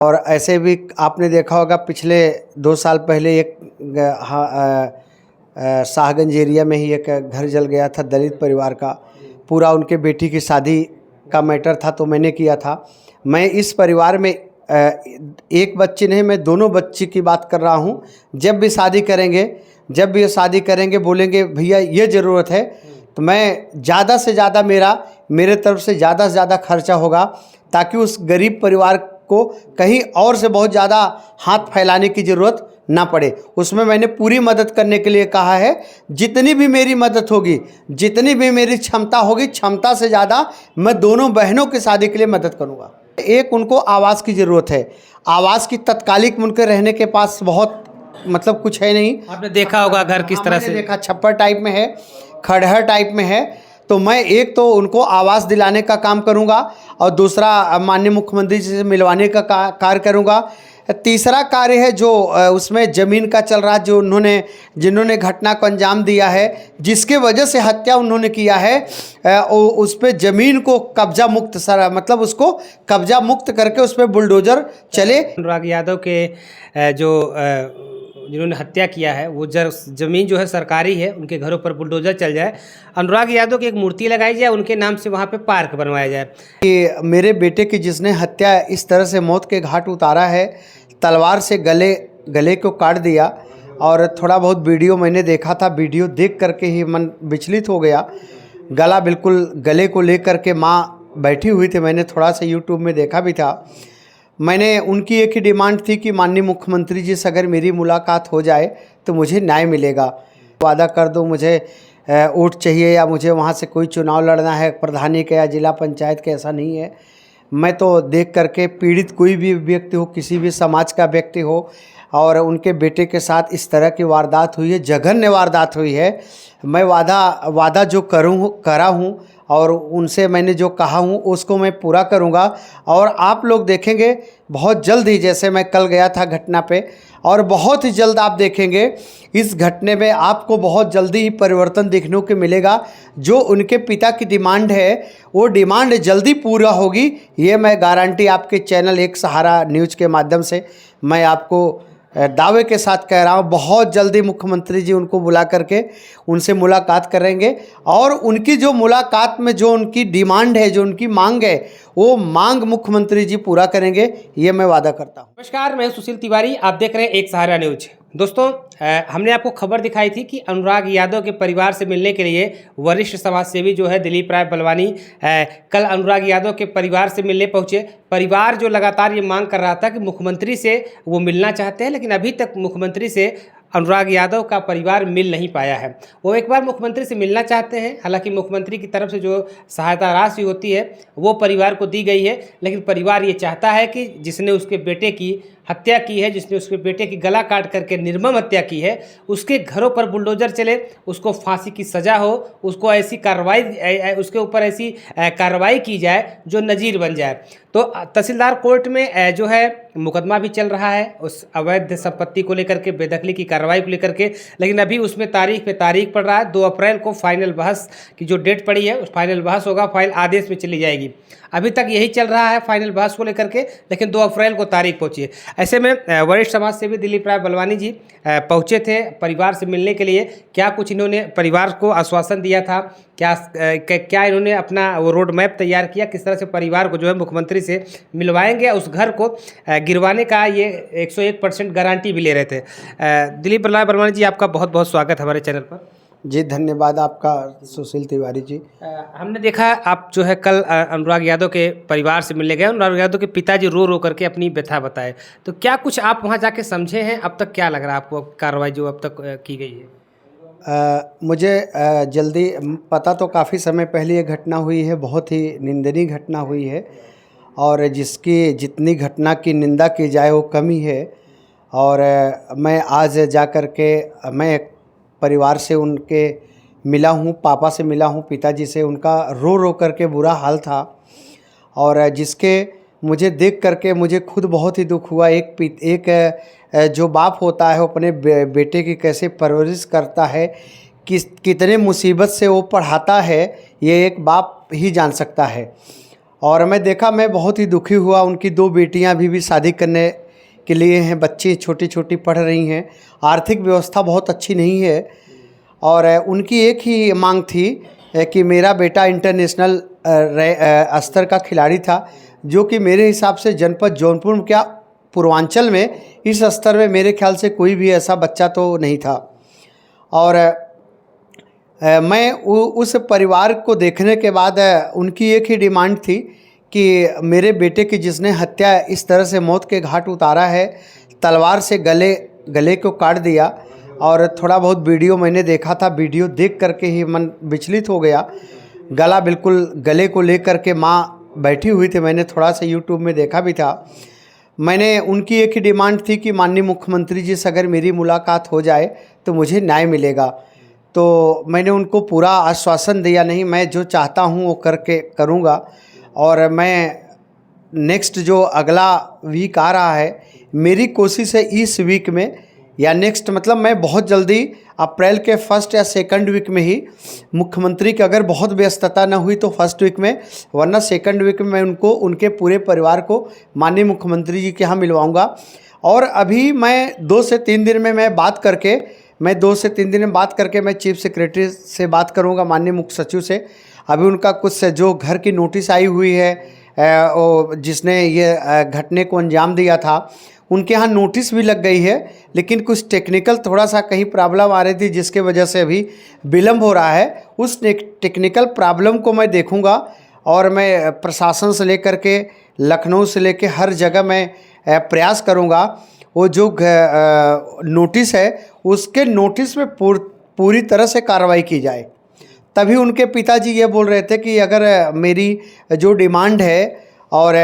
और ऐसे भी आपने देखा होगा पिछले 2 साल पहले एक शाहगंज एरिया में ही एक घर जल गया था दलित परिवार का। पूरा उनके बेटी की शादी का मैटर था तो मैंने किया था। मैं इस परिवार में एक बच्ची नहीं, मैं दोनों बच्ची की बात कर रहा हूँ। जब भी शादी करेंगे बोलेंगे भैया ये ज़रूरत है, तो मैं ज़्यादा से ज़्यादा मेरे तरफ से ज़्यादा खर्चा होगा, ताकि उस गरीब परिवार को कहीं और से बहुत ज़्यादा हाथ फैलाने की ज़रूरत ना पड़े। उसमें मैंने पूरी मदद करने के लिए कहा है। जितनी भी मेरी मदद होगी, जितनी भी मेरी क्षमता होगी, क्षमता से ज़्यादा मैं दोनों बहनों की शादी के लिए मदद करूँगा। एक उनको आवास की ज़रूरत है। आवास की तत्कालिक उनके रहने के पास बहुत मतलब कुछ है नहीं। आपने देखा होगा घर किस तरह से देखा, छप्पर टाइप में है, खड़हर टाइप में है। तो मैं एक तो उनको आवास दिलाने का काम करूंगा और दूसरा माननीय मुख्यमंत्री जी से मिलवाने का कार्य करूंगा। तीसरा कार्य है जो उसमें ज़मीन का चल रहा है, जिन्होंने घटना को अंजाम दिया है, जिसके वजह से हत्या उन्होंने किया है, उस पर ज़मीन को कब्जा मुक्त मतलब उसको कब्जा मुक्त करके उस पर बुलडोज़र चले। अनुराग यादव के जिन्होंने हत्या किया है वो ज़मीन जो है सरकारी है, उनके घरों पर बुलडोज़र चल जाए, अनुराग यादव की एक मूर्ति लगाई जाए, उनके नाम से वहाँ पे पार्क बनवाया जाए। कि मेरे बेटे की जिसने हत्या इस तरह से मौत के घाट उतारा है, तलवार से गले को काट दिया। और थोड़ा बहुत वीडियो मैंने देखा था, वीडियो देख करके ही मन विचलित हो गया। गला बिल्कुल गले को लेकर के माँ बैठी हुई थी, मैंने थोड़ा सा यूट्यूब में देखा भी था। मैंने उनकी एक ही डिमांड थी कि माननीय मुख्यमंत्री जी से अगर मेरी मुलाकात हो जाए तो मुझे न्याय मिलेगा। वादा कर दो मुझे वोट चाहिए या मुझे वहाँ से कोई चुनाव लड़ना है, प्रधानी का या जिला पंचायत का, ऐसा नहीं है। मैं तो देख करके पीड़ित कोई भी व्यक्ति हो, किसी भी समाज का व्यक्ति हो, और उनके बेटे के साथ इस तरह की वारदात हुई है, जघन्य वारदात हुई है। मैं वादा जो करा हूँ और उनसे मैंने जो कहा हूँ उसको मैं पूरा करूँगा। और आप लोग देखेंगे बहुत जल्द ही, जैसे मैं कल गया था घटना पे, और बहुत ही जल्द आप देखेंगे इस घटने में आपको बहुत जल्दी ही परिवर्तन देखने को मिलेगा। जो उनके पिता की डिमांड है वो डिमांड जल्दी पूरा होगी, ये मैं गारंटी आपके चैनल एक सहारा न्यूज़ के माध्यम से मैं आपको दावे के साथ कह रहा हूँ। बहुत जल्दी मुख्यमंत्री जी उनको बुला करके उनसे मुलाकात करेंगे, और उनकी जो मुलाकात में जो उनकी डिमांड है, जो उनकी मांग है, वो मांग मुख्यमंत्री जी पूरा करेंगे, ये मैं वादा करता हूँ। नमस्कार, मैं सुशील तिवारी, आप देख रहे हैं एक सहारा न्यूज। दोस्तों, हमने आपको खबर दिखाई थी कि अनुराग यादव के परिवार से मिलने के लिए वरिष्ठ समाजसेवी जो है दिलीप राय बलवानी कल अनुराग यादव के परिवार से मिलने पहुंचे। परिवार जो लगातार ये मांग कर रहा था कि मुख्यमंत्री से वो मिलना चाहते हैं, लेकिन अभी तक मुख्यमंत्री से अनुराग यादव का परिवार मिल नहीं पाया है। वो एक बार मुख्यमंत्री से मिलना चाहते हैं, हालांकि मुख्यमंत्री की तरफ से जो सहायता राशि होती है वो परिवार को दी गई है, लेकिन परिवार ये चाहता है कि जिसने उसके बेटे की हत्या की है, जिसने उसके बेटे की गला काट करके निर्मम हत्या की है, उसके घरों पर बुलडोजर चले, उसको फांसी की सज़ा हो, उसको ऐसी कार्रवाई, उसके ऊपर ऐसी कार्रवाई की जाए जो नज़ीर बन जाए। तो तहसीलदार कोर्ट में जो है मुकदमा भी चल रहा है उस अवैध संपत्ति को लेकर के, बेदखली की कार्रवाई को लेकर के, लेकिन अभी उसमें तारीख पे तारीख पड़ रहा है। 2 अप्रैल को फाइनल बहस की जो डेट पड़ी है उस फाइनल बहस होगा, फाइल आदेश में चली जाएगी। अभी तक यही चल रहा है फाइनल बहस को लेकर के, लेकिन 2 अप्रैल को तारीख पहुंची है। ऐसे में वरिष्ठ समाज सेवी दिलीप राय बलवानी जी पहुंचे थे परिवार से मिलने के लिए। क्या कुछ इन्होंने परिवार को आश्वासन दिया था, क्या इन्होंने अपना वो रोड मैप तैयार किया, किस तरह से परिवार को जो है मुख्यमंत्री से मिलवाएंगे, उस घर को गिरवाने का ये 101% गारंटी भी ले रहे थे। दिलीप राय बलवानी जी, आपका बहुत बहुत स्वागत हमारे चैनल पर। जी धन्यवाद आपका सुशील तिवारी जी। हमने देखा आप जो है कल अनुराग यादव के परिवार से मिलने गए। अनुराग यादव के पिताजी रो करके अपनी व्यथा बताए, तो क्या कुछ आप वहां जाके समझे हैं? अब तक क्या लग रहा है आपको कार्रवाई जो अब तक की गई है? मुझे जल्दी पता तो काफ़ी समय पहले ये घटना हुई है, बहुत ही निंदनीय घटना हुई है, और जिसकी जितनी घटना की निंदा की जाए वो कम ही है। और मैं आज जा कर के मैं परिवार से उनके मिला हूँ, पापा से मिला हूँ, पिताजी से। उनका रो करके बुरा हाल था, और जिसके मुझे देख करके मुझे खुद बहुत ही दुख हुआ। एक जो बाप होता है वो अपने बेटे की कैसे परवरिश करता है, कितने मुसीबत से वो पढ़ाता है, ये एक बाप ही जान सकता है। और मैं देखा, मैं बहुत ही दुखी हुआ। उनकी 2 बेटियां अभी भी शादी करने के लिए हैं, बच्ची छोटी छोटी पढ़ रही हैं, आर्थिक व्यवस्था बहुत अच्छी नहीं है। और उनकी एक ही मांग थी कि मेरा बेटा इंटरनेशनल स्तर का खिलाड़ी था, जो कि मेरे हिसाब से जनपद जौनपुर क्या पूर्वांचल में इस स्तर में मेरे ख्याल से कोई भी ऐसा बच्चा तो नहीं था। और मैं उस परिवार को देखने के बाद उनकी एक ही डिमांड थी कि मेरे बेटे की जिसने हत्या इस तरह से मौत के घाट उतारा है, तलवार से गले को काट दिया। और थोड़ा बहुत वीडियो मैंने देखा था, वीडियो देख करके ही मन विचलित हो गया। गला बिल्कुल, गले को लेकर के माँ बैठी हुई थी, मैंने थोड़ा सा यूट्यूब में देखा भी था। मैंने उनकी एक ही डिमांड थी कि माननीय मुख्यमंत्री जी से अगर मेरी मुलाकात हो जाए तो मुझे न्याय मिलेगा। तो मैंने उनको पूरा आश्वासन दिया, नहीं मैं जो चाहता हूँ वो करके करूँगा। और मैं नेक्स्ट जो अगला वीक आ रहा है, मेरी कोशिश है इस वीक में या नेक्स्ट, मतलब मैं बहुत जल्दी अप्रैल के 1 या 2 वीक में ही मुख्यमंत्री की, अगर बहुत व्यस्तता न हुई तो 1 वीक में, वरना 2 वीक में मैं उनको, उनके पूरे परिवार को माननीय मुख्यमंत्री जी के यहाँ मिलवाऊंगा। और अभी मैं 2 से 3 दिन में मैं 2 से 3 दिन में बात करके मैं चीफ सेक्रेटरी से बात करूंगा, माननीय मुख्य सचिव से। अभी उनका कुछ जो घर की नोटिस आई हुई है, जिसने ये घटने को अंजाम दिया था, उनके यहाँ नोटिस भी लग गई है, लेकिन कुछ टेक्निकल थोड़ा सा कहीं प्रॉब्लम आ रही थी जिसके वजह से अभी विलम्ब हो रहा है। उस टेक्निकल प्रॉब्लम को मैं देखूंगा और मैं प्रशासन से लेकर के, लखनऊ से लेकर हर जगह मैं प्रयास करूंगा वो जो नोटिस है उसके नोटिस में पूरी तरह से कार्रवाई की जाए। तभी उनके पिताजी ये बोल रहे थे कि अगर मेरी जो डिमांड है और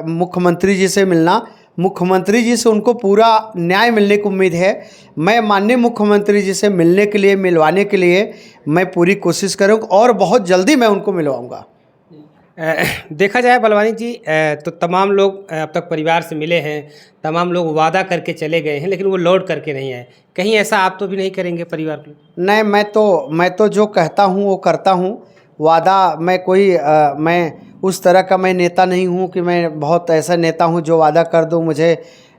मुख्यमंत्री जी से मिलना, मुख्यमंत्री जी से उनको पूरा न्याय मिलने की उम्मीद है। मैं माननीय मुख्यमंत्री जी से मिलने के लिए, मिलवाने के लिए मैं पूरी कोशिश करूँगा और बहुत जल्दी मैं उनको मिलवाऊंगा। देखा जाए बलवानी जी, तो तमाम लोग अब तक परिवार से मिले हैं, तमाम लोग वादा करके चले गए हैं, लेकिन वो लौट करके नहीं आए। कहीं ऐसा आप तो भी नहीं करेंगे परिवार के लिए? नहीं, मैं तो जो कहता हूँ वो करता हूँ। वादा मैं उस तरह का मैं नेता नहीं हूँ कि मैं बहुत ऐसा नेता हूँ जो वादा कर दूँ मुझे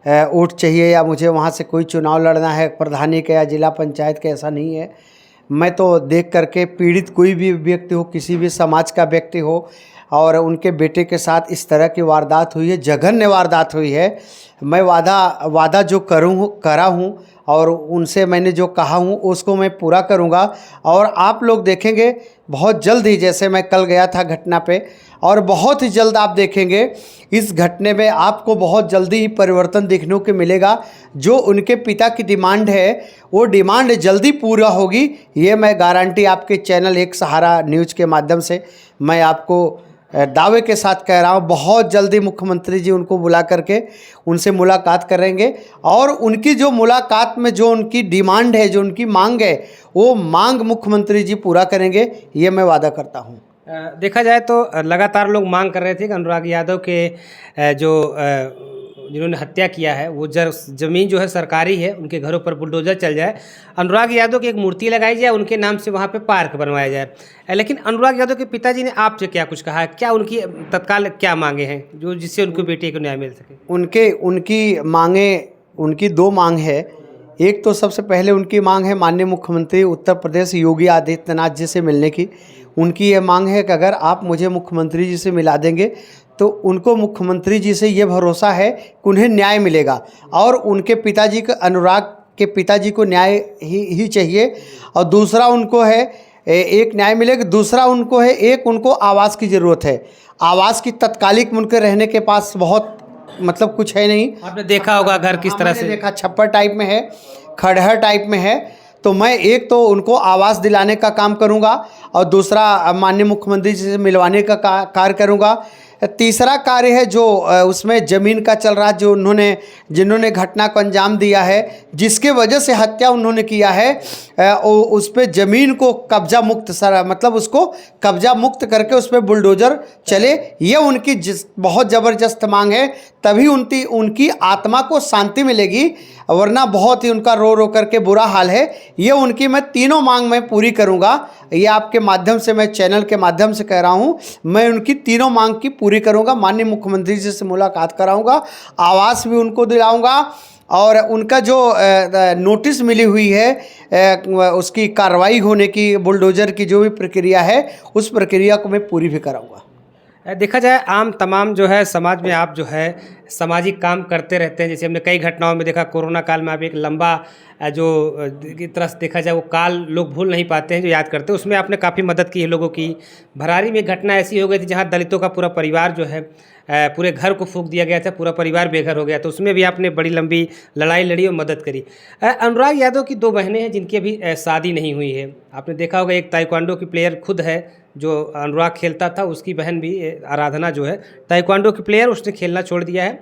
वोट चाहिए या मुझे वहाँ से कोई चुनाव लड़ना है प्रधानी का या जिला पंचायत का, ऐसा नहीं है। मैं तो देख करके पीड़ित कोई भी व्यक्ति हो, किसी भी समाज का व्यक्ति हो, और उनके बेटे के साथ इस तरह की वारदात हुई है, जघन्य वारदात हुई है, मैं वादा जो करा हूँ और उनसे मैंने जो कहा हूँ उसको मैं पूरा करूँगा। और आप लोग देखेंगे बहुत जल्द ही, जैसे मैं कल गया था घटना पे, और बहुत ही जल्द आप देखेंगे इस घटने में आपको बहुत जल्दी ही परिवर्तन देखने को मिलेगा। जो उनके पिता की डिमांड है वो डिमांड जल्दी पूरा होगी, ये मैं गारंटी आपके चैनल एक सहारा न्यूज़ के माध्यम से मैं आपको दावे के साथ कह रहा हूँ। बहुत जल्दी मुख्यमंत्री जी उनको बुला करके उनसे मुलाकात करेंगे और उनकी जो मुलाकात में जो उनकी डिमांड है, जो उनकी मांग है, वो मांग मुख्यमंत्री जी पूरा करेंगे, ये मैं वादा करता हूँ। देखा जाए तो लगातार लोग मांग कर रहे थे कि अनुराग यादव के जिन्होंने हत्या किया है वो ज़मीन जो है सरकारी है, उनके घरों पर बुलडोजर चल जाए, अनुराग यादव की एक मूर्ति लगाई जाए, उनके नाम से वहाँ पे पार्क बनवाया जाए। लेकिन अनुराग यादव के पिताजी ने आपसे क्या कुछ कहा है? क्या उनकी तत्काल क्या मांगे हैं जो जिससे उनकी बेटी को न्याय मिल सके? उनकी 2 मांग है। एक तो सबसे पहले उनकी मांग है माननीय मुख्यमंत्री उत्तर प्रदेश योगी आदित्यनाथ जी से मिलने की। उनकी ये मांग है कि अगर आप मुझे मुख्यमंत्री जी से मिला देंगे तो उनको मुख्यमंत्री जी से ये भरोसा है कि उन्हें न्याय मिलेगा, और उनके पिताजी को, अनुराग के पिताजी को न्याय ही चाहिए। और दूसरा उनको है एक न्याय मिलेगा, दूसरा उनको है एक उनको आवास की ज़रूरत है। आवास की तत्कालिक उनके रहने के पास बहुत मतलब कुछ है नहीं। आपने देखा होगा घर किस तरह से देखा, छप्पर टाइप में है, खड़हर टाइप में है। तो मैं एक तो उनको आवास दिलाने का काम करूंगा और दूसरा माननीय मुख्यमंत्री जी से मिलवाने का कार्य करूंगा। तीसरा कार्य है जो उसमें ज़मीन का चल रहा, जो जिन्होंने घटना को अंजाम दिया है, जिसके वजह से हत्या उन्होंने किया है, उस पर ज़मीन को कब्जा मुक्त मतलब उसको कब्जा मुक्त करके उस पर बुलडोज़र चले, ये उनकी बहुत ज़बरदस्त मांग है। तभी उनकी आत्मा को शांति मिलेगी, वरना बहुत ही उनका रो करके बुरा हाल है। ये उनकी मैं तीनों मांग मैं पूरी करूँगा ये आपके माध्यम से, मैं चैनल के माध्यम से कह रहा हूँ, मैं उनकी तीनों मांग की पूरी करूँगा। माननीय मुख्यमंत्री जी से मुलाकात कराऊँगा, आवास भी उनको दिलाऊँगा, और उनका जो नोटिस मिली हुई है उसकी कार्रवाई होने की, बुलडोजर की जो भी प्रक्रिया है, उस प्रक्रिया को मैं पूरी भी कराऊँगा। देखा जाए आम तमाम जो है समाज में आप जो है सामाजिक काम करते रहते हैं। जैसे हमने कई घटनाओं में देखा, कोरोना काल में आप एक लंबा जो की तरह से देखा जाए वो काल लोग भूल नहीं पाते हैं, जो याद करते हैं, उसमें आपने काफ़ी मदद की है लोगों की। भरारी में एक घटना ऐसी हो गई थी जहाँ दलितों का पूरा परिवार जो है पूरे घर को फूंक दिया गया था, पूरा परिवार बेघर हो गया, तो उसमें भी आपने बड़ी लंबी लड़ाई लड़ी और मदद करी। अनुराग यादव की 2 बहनें हैं जिनकी अभी शादी नहीं हुई है। आपने देखा होगा एक ताइक्वांडो की प्लेयर खुद है जो अनुराग खेलता था, उसकी बहन भी आराधना जो है ताइक्वांडो की प्लेयर, उसने खेलना छोड़ दिया है।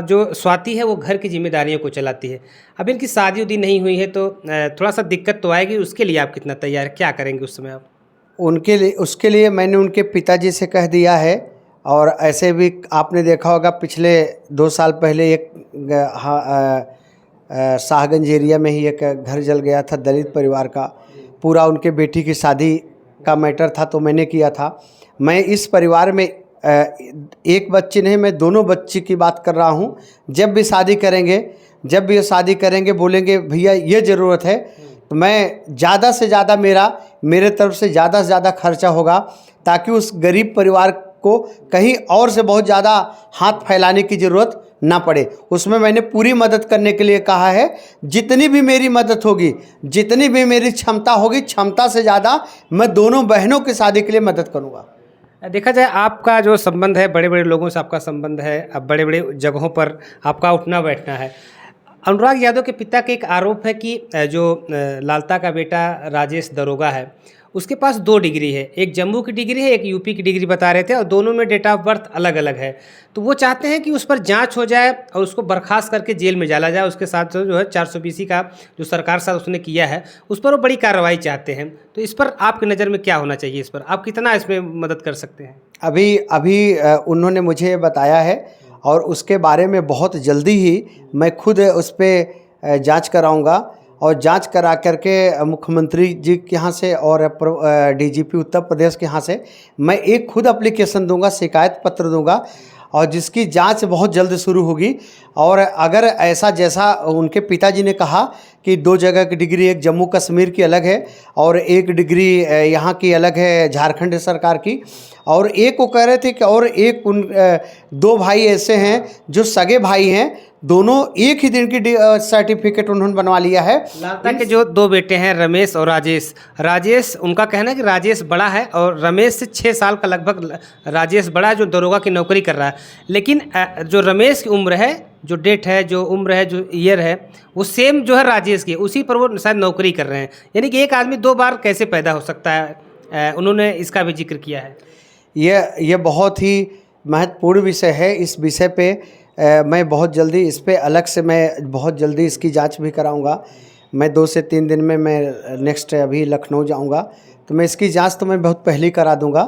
जो स्वाति है वो घर की जिम्मेदारियों को चलाती है। अब इनकी शादी उदी नहीं हुई है तो थोड़ा सा दिक्कत तो आएगी, उसके लिए आप कितना तैयार, क्या करेंगे उस समय आप? उनके लिए, उसके लिए मैंने उनके पिताजी से कह दिया है। और ऐसे भी आपने देखा होगा पिछले 2 साल पहले एक शाहगंज एरिया में ही एक घर जल गया था दलित परिवार का, पूरा उनके बेटी की शादी का मैटर था, तो मैंने किया था। मैं इस परिवार में एक बच्ची नहीं, मैं दोनों बच्ची की बात कर रहा हूँ। जब भी शादी करेंगे बोलेंगे भैया ये ज़रूरत है, तो मैं ज़्यादा से ज़्यादा मेरे तरफ से ज़्यादा खर्चा होगा, ताकि उस गरीब परिवार को कहीं और से बहुत ज़्यादा हाथ फैलाने की ज़रूरत ना पड़े। उसमें मैंने पूरी मदद करने के लिए कहा है। जितनी भी मेरी मदद होगी, जितनी भी मेरी क्षमता होगी, क्षमता से ज़्यादा मैं दोनों बहनों की शादी के लिए मदद करूँगा। देखा जाए आपका जो संबंध है, बड़े बड़े लोगों से आपका संबंध है, अब बड़े बड़े जगहों पर आपका उठना बैठना है। अनुराग यादव के पिता का एक आरोप है कि जो लालता का बेटा राजेश दरोगा है, उसके पास 2 डिग्री है, एक जम्मू की डिग्री है, एक यूपी की डिग्री बता रहे थे, और दोनों में डेट ऑफ बर्थ अलग अलग है। तो वो चाहते हैं कि उस पर जांच हो जाए और उसको बर्खास्त करके जेल में डाला जाए। उसके साथ जो है 420 का जो सरकार साथ उसने किया है, उस पर वो बड़ी कार्रवाई चाहते हैं। तो इस पर आपकी नज़र में क्या होना चाहिए, इस पर आप कितना इसमें मदद कर सकते हैं? अभी उन्होंने मुझे बताया है, और उसके बारे में बहुत जल्दी ही मैं खुद उस पर जाँच कराऊँगा, और जांच करा करके मुख्यमंत्री जी के यहाँ से और डीजीपी उत्तर प्रदेश के यहाँ से मैं एक खुद एप्लीकेशन दूंगा, शिकायत पत्र दूंगा, और जिसकी जांच बहुत जल्द शुरू होगी। और अगर ऐसा जैसा उनके पिताजी ने कहा कि 2 जगह की डिग्री, एक जम्मू कश्मीर की अलग है और एक डिग्री यहाँ की अलग है झारखंड सरकार की, और एक वो कह रहे थे कि और एक 2 भाई ऐसे हैं जो सगे भाई हैं, दोनों एक ही दिन की सर्टिफिकेट उन्होंने बनवा लिया है। लालता के जो 2 बेटे हैं रमेश और राजेश, उनका कहना है कि राजेश बड़ा है और रमेश से 6 साल का लगभग राजेश बड़ा है, जो दरोगा की नौकरी कर रहा है। लेकिन जो रमेश की उम्र है, जो डेट है, जो उम्र है, जो ईयर है, वो सेम जो है राजेश की, उसी पर वो शायद नौकरी कर रहे हैं। यानी कि एक आदमी 2 बार कैसे पैदा हो सकता है, उन्होंने इसका भी जिक्र किया है। ये बहुत ही महत्वपूर्ण विषय है। इस विषय पे मैं बहुत जल्दी इस पे अलग से मैं बहुत जल्दी इसकी जांच भी कराऊंगा। मैं 2 से 3 दिन में मैं नेक्स्ट अभी लखनऊ जाऊंगा, तो मैं इसकी जांच तो मैं बहुत पहले ही करा दूंगा,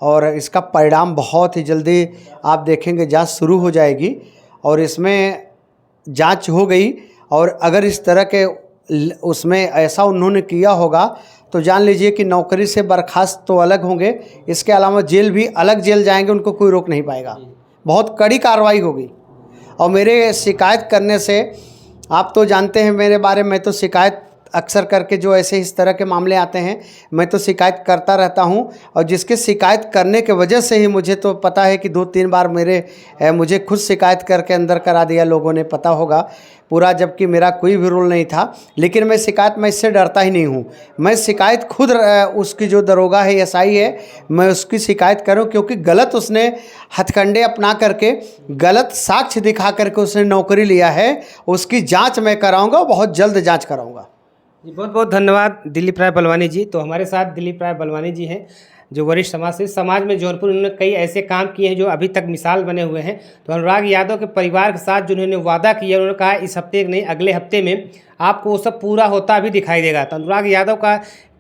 और इसका परिणाम बहुत ही जल्दी आप देखेंगे, जांच शुरू हो जाएगी। और इसमें जांच हो गई, और अगर इस तरह के उसमें ऐसा उन्होंने किया होगा तो जान लीजिए कि नौकरी से बर्खास्त तो अलग होंगे, इसके अलावा जेल भी अलग जेल जाएंगे, उनको कोई रोक नहीं पाएगा। बहुत कड़ी कार्रवाई होगी। और मेरे शिकायत करने से, आप तो जानते हैं मेरे बारे में, तो शिकायत अक्सर करके जो ऐसे इस तरह के मामले आते हैं, मैं तो शिकायत करता रहता हूं, और जिसके शिकायत करने के वजह से ही मुझे तो पता है कि 2-3 बार मुझे खुद शिकायत करके अंदर करा दिया लोगों ने, पता होगा पूरा, जबकि मेरा कोई भी रोल नहीं था। लेकिन मैं इससे डरता ही नहीं हूं। मैं शिकायत खुद उसकी जो दरोगा है, एसआई है, मैं उसकी शिकायत करूं, क्योंकि गलत उसने हथकंडे अपना करके, गलत साक्ष्य दिखा करके उसने नौकरी लिया है। उसकी जाँच मैं कराऊँगा, बहुत जल्द जाँच कराऊँगा। जी, बहुत बहुत धन्यवाद दिलीप राय बलवानी जी। तो हमारे साथ दिलीप राय बलवानी जी हैं, जो वरिष्ठ समाज में जौनपुर, उन्होंने कई ऐसे काम किए हैं जो अभी तक मिसाल बने हुए हैं। तो अनुराग यादव के परिवार के साथ जो उन्होंने वादा किया, उन्होंने कहा इस हफ्ते नहीं, अगले हफ्ते में आपको वो सब पूरा होता भी दिखाई देगा। तो अनुराग यादव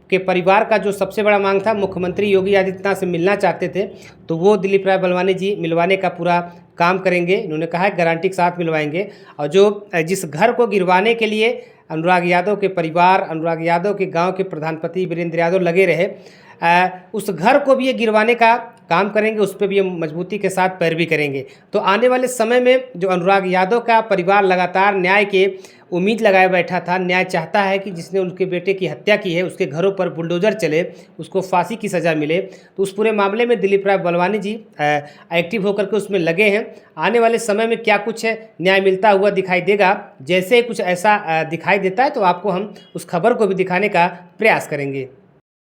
के परिवार का जो सबसे बड़ा मांग था, मुख्यमंत्री योगी आदित्यनाथ से मिलना चाहते थे, तो वो दिलीप राय बलवानी जी मिलवाने का पूरा काम करेंगे। इन्होंने कहा है गारंटी के साथ मिलवाएंगे। और जो जिस घर को गिरवाने के लिए अनुराग यादव के परिवार, अनुराग यादव के गांव के प्रधानपति वीरेंद्र यादव लगे रहे, उस घर को भी ये गिरवाने का काम करेंगे, उस पर भी हम मजबूती के साथ पैरवी करेंगे। तो आने वाले समय में जो अनुराग यादव का परिवार लगातार न्याय के उम्मीद लगाए बैठा था, न्याय चाहता है कि जिसने उनके बेटे की हत्या की है उसके घरों पर बुलडोज़र चले, उसको फांसी की सज़ा मिले, तो उस पूरे मामले में दिलीप राय बलवानी जी एक्टिव होकर के उसमें लगे हैं। आने वाले समय में क्या कुछ न्याय मिलता हुआ दिखाई देगा, जैसे कुछ ऐसा दिखाई देता है तो आपको हम उस खबर को भी दिखाने का प्रयास करेंगे।